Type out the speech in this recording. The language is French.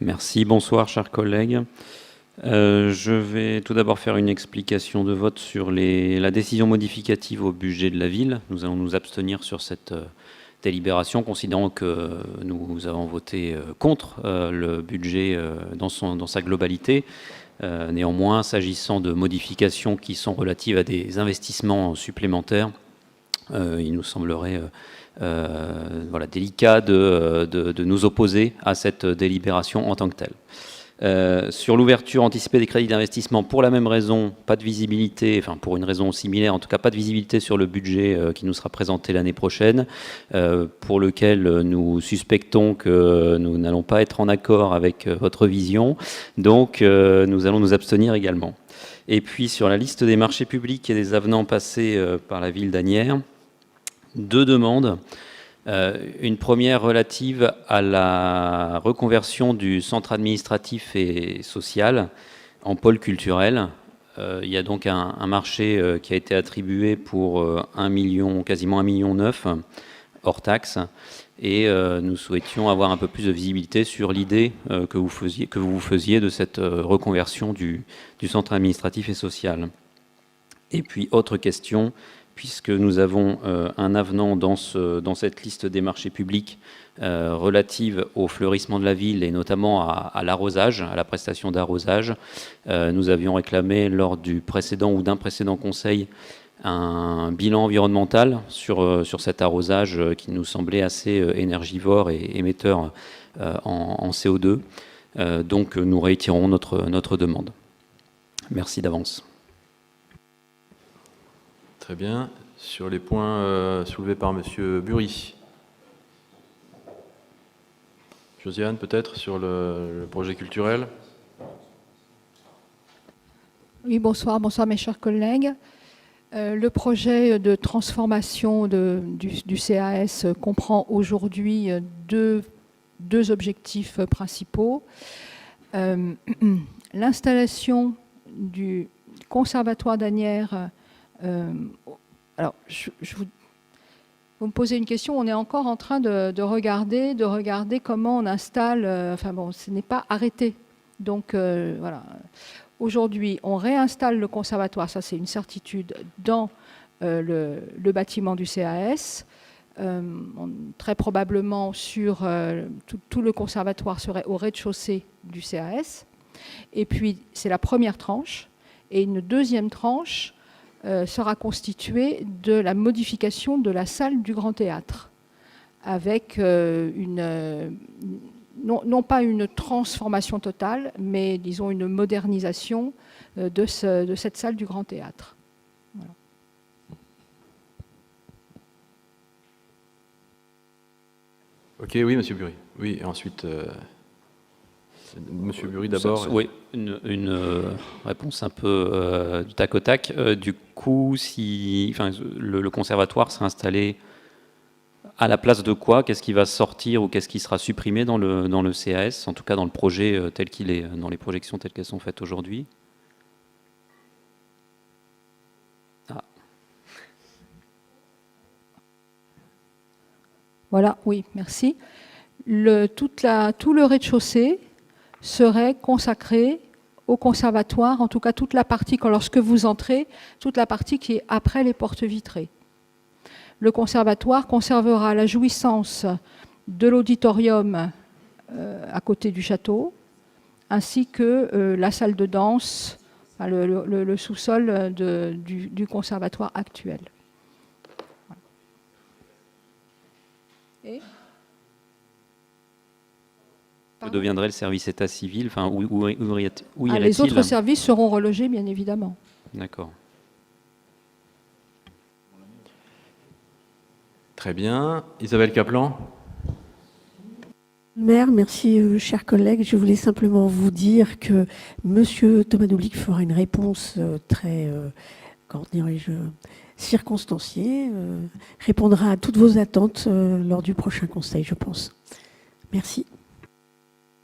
Merci, bonsoir chers collègues. Je vais tout d'abord faire une explication de vote sur la décision modificative au budget de la ville. Nous allons nous abstenir sur cette délibération, considérant que nous avons voté contre le budget dans sa globalité. Néanmoins, s'agissant de modifications qui sont relatives à des investissements supplémentaires, il nous semblerait délicat de nous opposer à cette délibération en tant que telle. Sur l'ouverture anticipée des crédits d'investissement, pour la même raison, pas de visibilité, enfin pour une raison similaire, en tout cas pas de visibilité sur le budget qui nous sera présenté l'année prochaine, pour lequel nous suspectons que nous n'allons pas être en accord avec votre vision, donc nous allons nous abstenir également. Et puis sur la liste des marchés publics et des avenants passés par la ville d'Asnières, deux demandes. Une première relative à la reconversion du centre administratif et social en pôle culturel. Il y a donc un marché qui a été attribué pour 1 million, quasiment 1,9 million hors taxe. Et nous souhaitions avoir un peu plus de visibilité sur l'idée que vous faisiez de cette reconversion du centre administratif et social. Et puis, autre question, puisque nous avons un avenant dans cette liste des marchés publics relative au fleurissement de la ville et notamment à l'arrosage, à la prestation d'arrosage. Nous avions réclamé lors du précédent ou d'un précédent conseil un bilan environnemental sur cet arrosage qui nous semblait assez énergivore et émetteur en CO2. Donc nous réitérons notre demande. Merci d'avance. Très bien. Sur les points soulevés par M. Bury. Josiane, peut-être, sur le projet culturel. Oui, bonsoir mes chers collègues. Le projet de transformation du CAS comprend aujourd'hui deux objectifs principaux. L'installation du conservatoire d'Asnières. Alors, vous me posez une question, on est encore en train de regarder comment on installe, enfin bon, ce n'est pas arrêté. Donc, voilà. Aujourd'hui, on réinstalle le conservatoire, ça c'est une certitude, dans le bâtiment du CAS. Très probablement, tout le conservatoire serait au rez-de-chaussée du CAS. Et puis, c'est la première tranche. Et une deuxième tranche sera constituée de la modification de la salle du Grand Théâtre, avec non pas une transformation totale, mais disons une modernisation de cette salle du Grand Théâtre. Voilà. Ok, oui, M. Bury. Oui, et ensuite, M. Bury d'abord. Oui, une réponse un peu du tac au tac. Du coup, le conservatoire sera installé à la place de quoi? Qu'est-ce qui va sortir ou qu'est-ce qui sera supprimé dans le CAS, en tout cas dans le projet tel qu'il est, dans les projections telles qu'elles sont faites aujourd'hui? Voilà, oui, merci. Tout le rez-de-chaussée serait consacré au conservatoire, en tout cas toute la partie, lorsque vous entrez, toute la partie qui est après les portes vitrées. Le conservatoire conservera la jouissance de l'auditorium à côté du château, ainsi que la salle de danse, le sous-sol du conservatoire actuel. Et que deviendrait le service état civil, enfin, où irait-il? Les autres services seront relogés, bien évidemment. D'accord. Très bien. Isabelle Kaplan. Maire, merci, chers collègues. Je voulais simplement vous dire que M. Thomas Doublic fera une réponse très, comment dirais-je, circonstanciée, répondra à toutes vos attentes lors du prochain conseil, je pense. Merci.